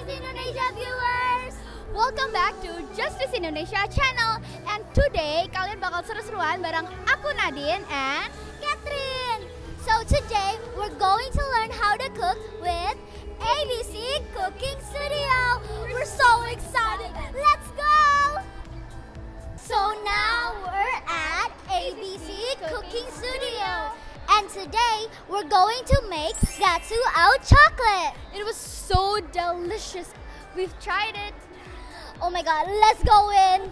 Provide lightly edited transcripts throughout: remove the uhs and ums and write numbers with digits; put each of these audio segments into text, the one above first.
Indonesia viewers! Welcome back to Justice Indonesia channel. And today kalian bakal seru-seruan bareng aku Nadine and Catherine. So today we're going to learn how to cook with ABC Cooking Studio. We're so excited! Let's go! So now we're at ABC Cooking Studio. And today we're going to make Gatsu out chocolate. It was so delicious. We've tried it. Oh my god, let's go in.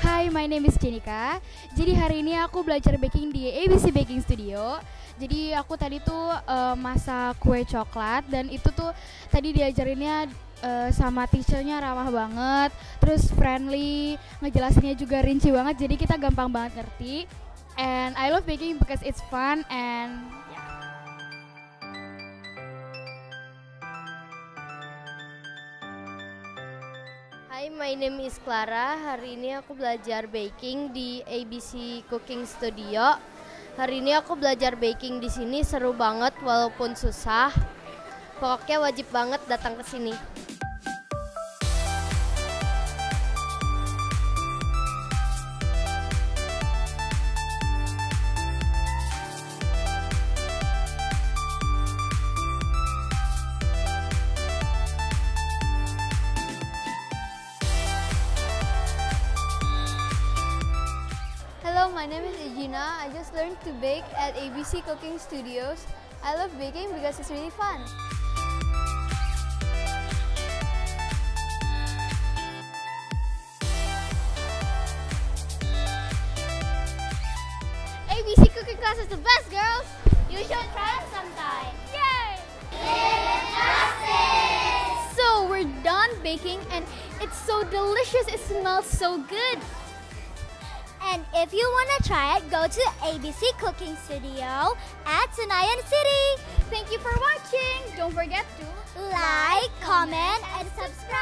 Hi, my name is Jenika. Jadi hari ini aku belajar baking di ABC Baking Studio. Jadi aku tadi tuh masak kue coklat dan itu tuh tadi diajarinnya sama teachernya ramah banget, terus friendly, ngejelasinnya juga rinci banget. Jadi kita gampang banget ngerti. And I love baking because it's fun and yeah. Hai, my name is Clara. Hari ini aku belajar baking di ABC Cooking Studio. Hari ini aku belajar baking di sini seru banget walaupun susah. Pokoknya wajib banget datang ke sini. Hello, my name is Igina. I just learned to bake at ABC Cooking Studios. I love baking because it's really fun. ABC cooking class is the best, girls. You should try it sometime. Yay! So we're done baking and it's so delicious. It smells so good. And if you want to try it, go to ABC Cooking Studio at Senayan City. Thank you for watching. Don't forget to like, comment, and subscribe.